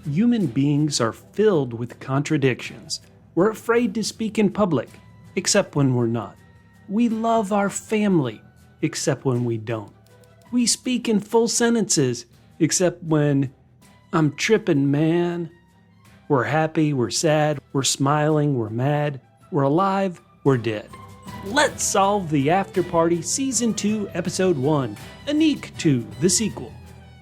Human beings are filled with contradictions. We're afraid to speak in public, except when we're not. We love our family, except when we don't. We speak in full sentences, except when I'm tripping, man. We're happy, we're sad, we're smiling, we're mad, we're alive, we're dead. Let's Solve the Afterparty Season 2, Episode 1, Aniq 2, the sequel.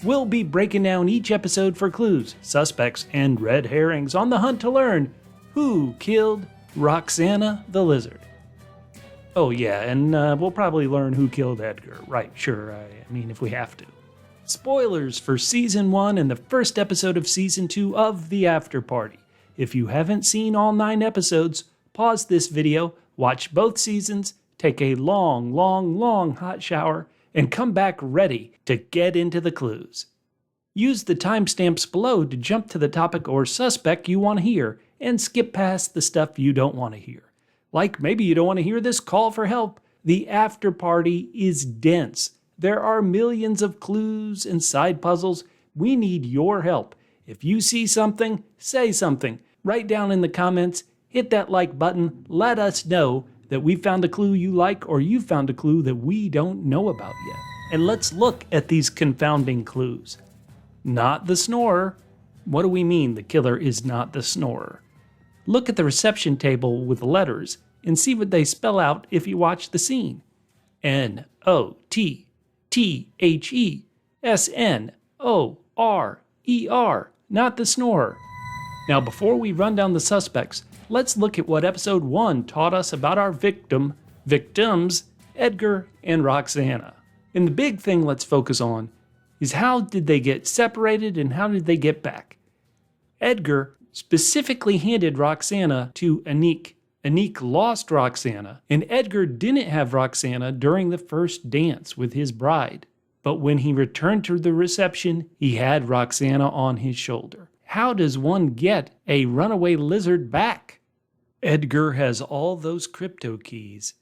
We'll be breaking down each episode for clues, suspects, and red herrings on the hunt to learn who killed Roxana the lizard. Oh yeah, and we'll probably learn who killed Edgar. Right, sure, I mean if we have to. Spoilers for Season 1 and the first episode of Season 2 of The Afterparty. If you haven't seen all 9 episodes, pause this video, watch both seasons, take a long hot shower, and come back ready to get into the clues. Use the timestamps below to jump to the topic or suspect you want to hear, and skip past the stuff you don't want to hear. Like maybe you don't want to hear this call for help. The Afterparty is dense. There are millions of clues and side puzzles. We need your help. If you see something, say something. Write down in the comments, hit that like button, let us know that we found a clue you like or you found a clue that we don't know about yet. And let's look at these confounding clues. Not the Snorer. What do we mean the killer is not the Snorer? Look at the reception table with the letters and see what they spell out if you watch the scene. N-O-T-T-H-E-S-N-O-R-E-R, not the Snorer. Now before we run down the suspects, let's look at what episode 1 taught us about our victims, Edgar and Roxana. And the big thing let's focus on is how did they get separated and how did they get back? Edgar specifically handed Roxana to Aniq. Aniq lost Roxana, and Edgar didn't have Roxana during the first dance with his bride. But when he returned to the reception, he had Roxana on his shoulder. How does one get a runaway lizard back? Edgar has all those crypto keys.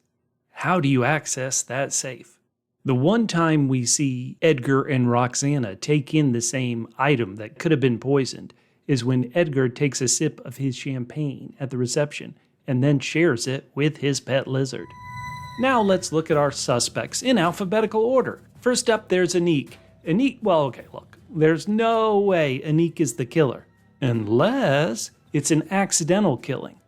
How do you access that safe? The one time we see Edgar and Roxana take in the same item that could have been poisoned is when Edgar takes a sip of his champagne at the reception and then shares it with his pet lizard. Now let's look at our suspects in alphabetical order. First up, there's Aniq. There's no way Aniq is the killer, unless it's an accidental killing.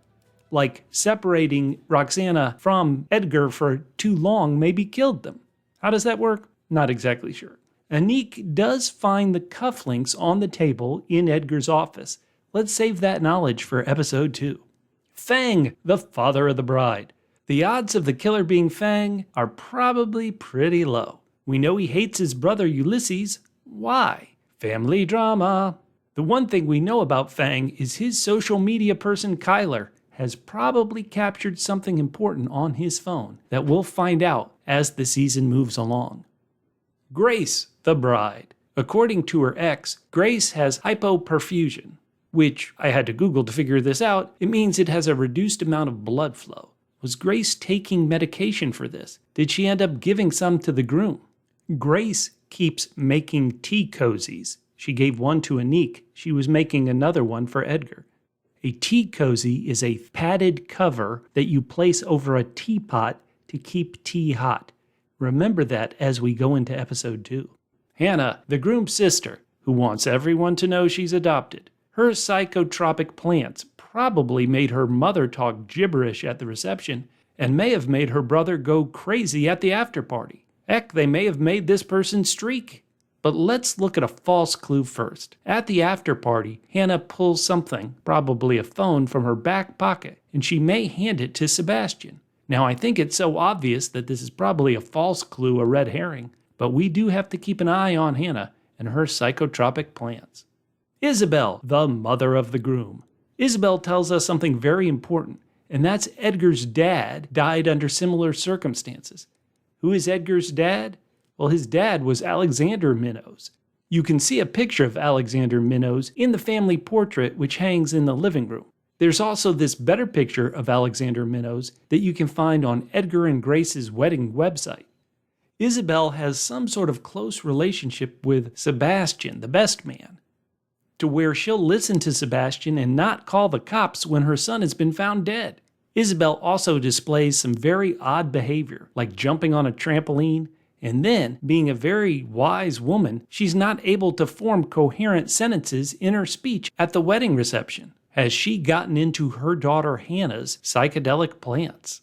Like separating Roxana from Edgar for too long maybe killed them. How does that work? Not exactly sure. Aniq does find the cufflinks on the table in Edgar's office. Let's save that knowledge for episode 2. FENG, the father of the bride. The odds of the killer being FENG are probably pretty low. We know he hates his brother ULYSSES. Why? Family drama. The one thing we know about FENG is his social media person Kyler has probably captured something important on his phone that we'll find out as the season moves along. Grace, the bride. According to her ex, Grace has hypoperfusion, which I had to Google to figure this out. It means it has a reduced amount of blood flow. Was Grace taking medication for this? Did she end up giving some to the groom? Grace keeps making tea cozies. She gave one to Aniq. She was making another one for Edgar. A tea cozy is a padded cover that you place over a teapot to keep tea hot. Remember that as we go into episode 2. Hannah, the groom's sister, who wants everyone to know she's adopted. Her psychotropic plants probably made her mother talk gibberish at the reception and may have made her brother go crazy at the afterparty. Heck, they may have made this person streak. But let's look at a false clue first. At the afterparty, Hannah pulls something, probably a phone, from her back pocket, and she may hand it to Sebastian. Now, I think it's so obvious that this is probably a false clue, a red herring, but we do have to keep an eye on Hannah and her psychotropic plants. ISABEL, the mother of the groom. ISABEL tells us something very important, and that's Edgar's dad died under similar circumstances. Who is Edgar's dad? Well, his dad was Alexander Minnows. You can see a picture of Alexander Minnows in the family portrait which hangs in the living room. There's also this better picture of Alexander Minnows that you can find on Edgar and Grace's wedding website. ISABEL has some sort of close relationship with Sebastian, the best man. to where she'll listen to Sebastian and not call the cops when her son has been found dead. Isabel also displays some very odd behavior, like jumping on a trampoline, and then, being a very wise woman, she's not able to form coherent sentences in her speech at the wedding reception. Has she gotten into her daughter Hannah's psychedelic plants?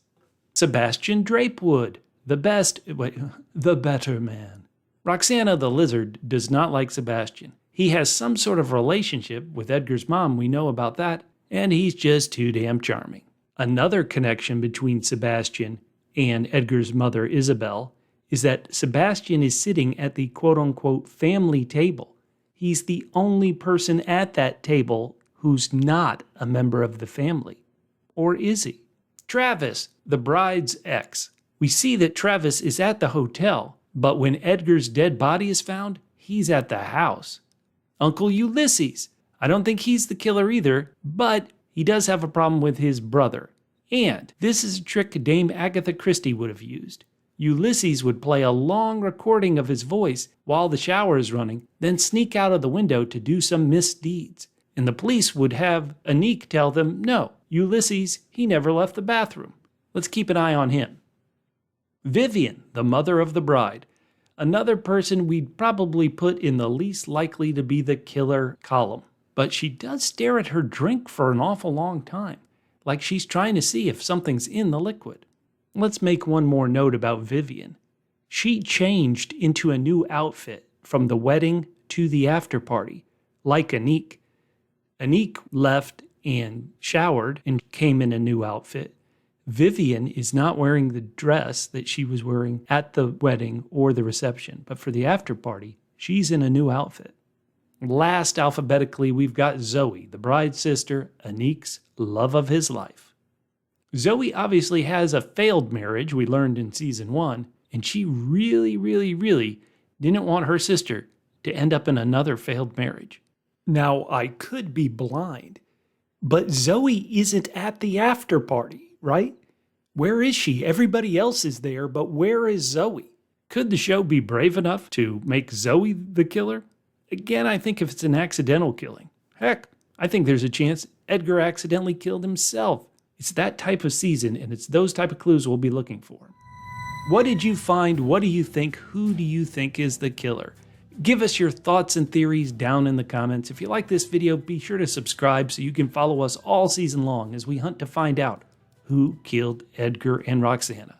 Sebastian Drapewood, the better man. Roxana the lizard does not like Sebastian. He has some sort of relationship with Edgar's mom, we know about that, and he's just too damn charming. Another connection between Sebastian and Edgar's mother Isabel is that Sebastian is sitting at the quote-unquote family table. He's the only person at that table who's not a member of the family. Or is he? Travis, the bride's ex. We see that Travis is at the hotel, but when Edgar's dead body is found, he's at the house. Uncle Ulysses. I don't think he's the killer either, but he does have a problem with his brother. And this is a trick Dame Agatha Christie would have used. Ulysses would play a long recording of his voice while the shower is running, then sneak out of the window to do some misdeeds. And the police would have Aniq tell them, no, Ulysses, he never left the bathroom. Let's keep an eye on him. Vivian, the mother of the bride. Another person we'd probably put in the least likely to be the killer column. But she does stare at her drink for an awful long time, like she's trying to see if something's in the liquid. Let's make one more note about Vivian. She changed into a new outfit from the wedding to the after party, like Aniq. Aniq left and showered and came in a new outfit. Vivian is not wearing the dress that she was wearing at the wedding or the reception, but for the after party, she's in a new outfit. Last alphabetically, we've got Zoe, the bride's sister, Aniq's love of his life. Zoe obviously has a failed marriage, we learned in season 1, and she really didn't want her sister to end up in another failed marriage. Now, I could be blind, but Zoe isn't at the after party, right? Where is she? Everybody else is there, but where is Zoe? Could the show be brave enough to make Zoe the killer? Again, I think if it's an accidental killing. Heck, I think there's a chance Edgar accidentally killed himself. It's that type of season, and it's those type of clues we'll be looking for. What did you find? What do you think? Who do you think is the killer? Give us your thoughts and theories down in the comments. If you like this video, be sure to subscribe so you can follow us all season long as we hunt to find out who killed Edgar and Roxana.